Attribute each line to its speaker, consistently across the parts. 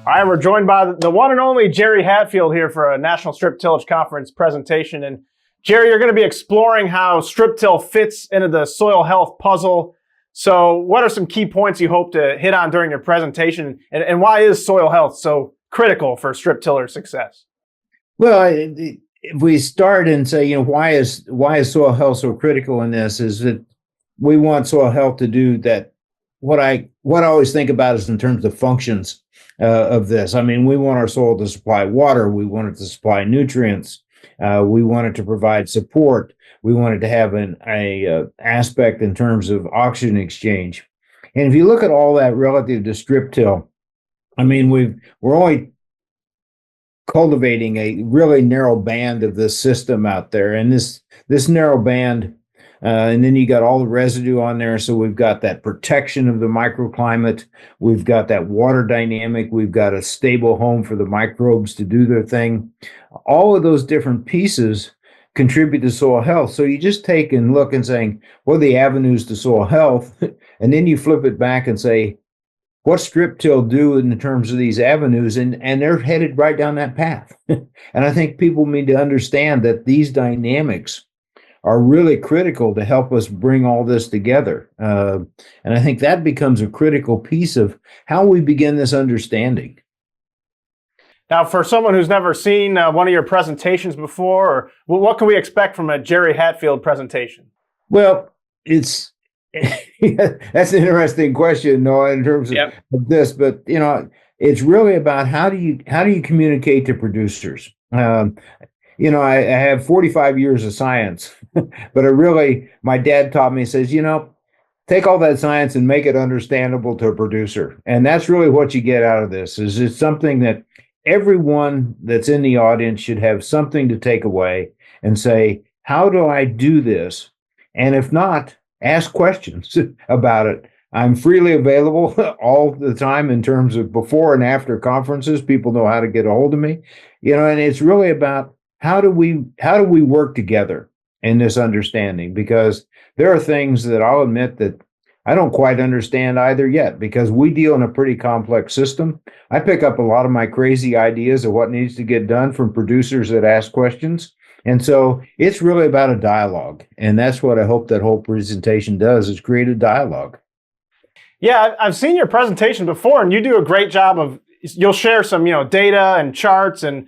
Speaker 1: All right, we're joined by the one and only Jerry Hatfield here for a National Strip-Tillage Conference presentation. And Jerry, you're going to be exploring how strip-till fits into the soil health puzzle. So what are some key points you hope to hit on during your presentation? And why is soil health so critical for strip-tiller success?
Speaker 2: Well, if we start and say, why is soil health so critical in this, is that we want soil health to do that. What I always think about is in terms of functions of this. I mean, we want our soil to supply water. We want it to supply nutrients. We want it to provide support. We want it to have an aspect in terms of oxygen exchange. And if you look at all that relative to strip till, I mean, we're only cultivating a really narrow band of this system out there, and this narrow band. And then you got all the residue on there. So we've got that protection of the microclimate. We've got that water dynamic. We've got a stable home for the microbes to do their thing. All of those different pieces contribute to soil health. So you just take and look and saying, what are the avenues to soil health? And then you flip it back and say, what strip-till do in terms of these avenues? And they're headed right down that path. And I think people need to understand that these dynamics are really critical to help us bring all this together. And I think that becomes a critical piece of how we begin this understanding.
Speaker 1: Now, for someone who's never seen one of your presentations before, what can we expect from a Jerry Hatfield presentation?
Speaker 2: Well, that's an interesting question, Noah, in terms of this. But it's really about how do you communicate to producers. I have 45 years of science, but my dad taught me, says, take all that science and make it understandable to a producer. And that's really what you get out of this, is it's something that everyone that's in the audience should have something to take away and say, how do I do this? And if not, ask questions about it. I'm freely available all the time in terms of before and after conferences. People know how to get a hold of me, and it's really about how do we work together in this understanding? Because there are things that I'll admit that I don't quite understand either yet, because we deal in a pretty complex system. I pick up a lot of my crazy ideas of what needs to get done from producers that ask questions. And so it's really about a dialogue. And that's what I hope that whole presentation does, is create a dialogue.
Speaker 1: Yeah, I've seen your presentation before, and you do a great job you'll share some, data and charts and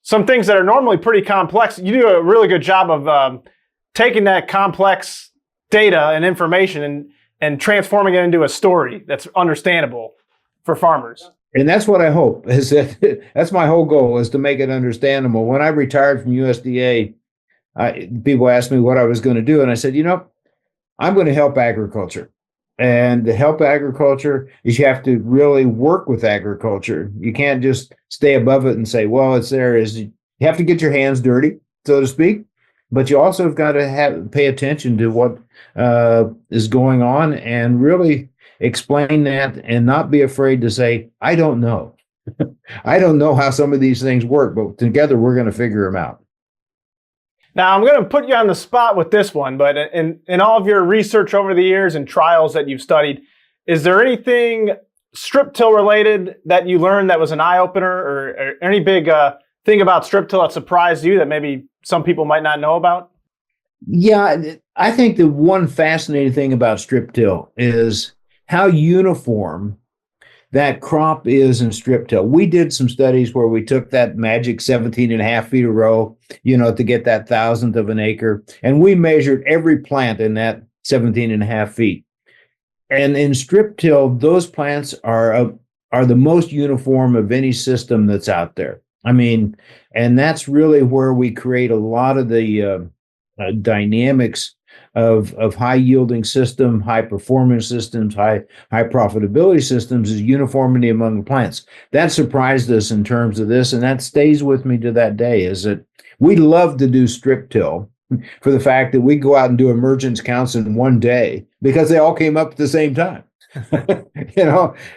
Speaker 1: some things that are normally pretty complex. You do a really good job of taking that complex data and information and transforming it into a story that's understandable for farmers.
Speaker 2: And that's what I hope, is that's my whole goal, is to make it understandable. When I retired from USDA, people asked me what I was going to do. And I said, I'm going to help agriculture. And to help agriculture is you have to really work with agriculture. You can't just stay above it and say, well, it's there. You have to get your hands dirty, so to speak. But you also have got to pay attention to what is going on and really explain that, and not be afraid to say, I don't know. I don't know how some of these things work, but together we're going to figure them out.
Speaker 1: Now, I'm going to put you on the spot with this one, but in all of your research over the years and trials that you've studied, is there anything strip-till related that you learned that was an eye-opener, or any big thing about strip-till that surprised you that maybe some people might not know about?
Speaker 2: Yeah, I think the one fascinating thing about strip-till is how uniform that crop is in strip-till. We did some studies where we took that magic 17.5 feet a row, to get that 1,000th of an acre, and we measured every plant in that 17.5 feet. And in strip-till, those plants are the most uniform of any system that's out there. I mean, and that's really where we create a lot of the dynamics of high yielding system, high performance systems, high profitability systems, is uniformity among the plants. That surprised us in terms of this, and that stays with me to that day, is that we love to do strip-till for the fact that we go out and do emergence counts in one day because they all came up at the same time.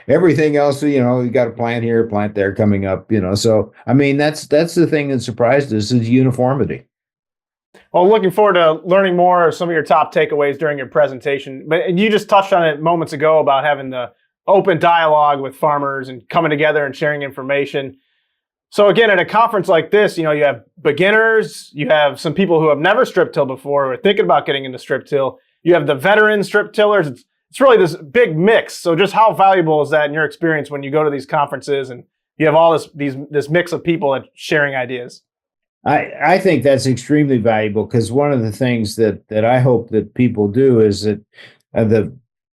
Speaker 2: Everything else, you got a plant here, a plant there coming up, so I mean, that's the thing that surprised us, is uniformity.
Speaker 1: Well, looking forward to learning more of some of your top takeaways during your presentation. But you just touched on it moments ago about having the open dialogue with farmers and coming together and sharing information. So again, at a conference like this, you have beginners, you have some people who have never strip tilled before, who are thinking about getting into strip till. You have the veteran strip tillers. It's really this big mix. So just how valuable is that in your experience when you go to these conferences and you have all this mix of people that sharing ideas?
Speaker 2: I think that's extremely valuable, because one of the things that I hope that people do is that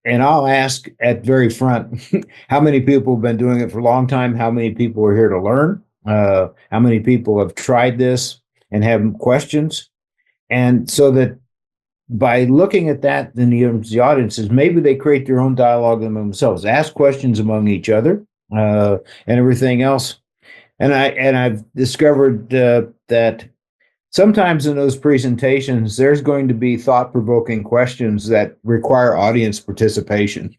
Speaker 2: and I'll ask at very front, how many people have been doing it for a long time? How many people are here to learn? How many people have tried this and have questions? And so that by looking at that in the audiences, maybe they create their own dialogue among themselves, ask questions among each other, and everything else. And I've discovered that sometimes in those presentations, there's going to be thought-provoking questions that require audience participation.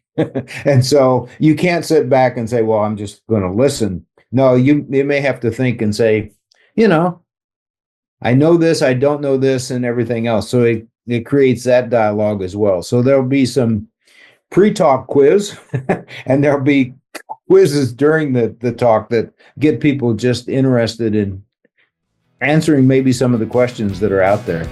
Speaker 2: And so you can't sit back and say, well, I'm just going to listen. No, you may have to think and say, I know this, I don't know this, and everything else. So it creates that dialogue as well. So there'll be some pre-talk quiz, and there'll be quizzes during the talk that get people just interested in answering maybe some of the questions that are out there.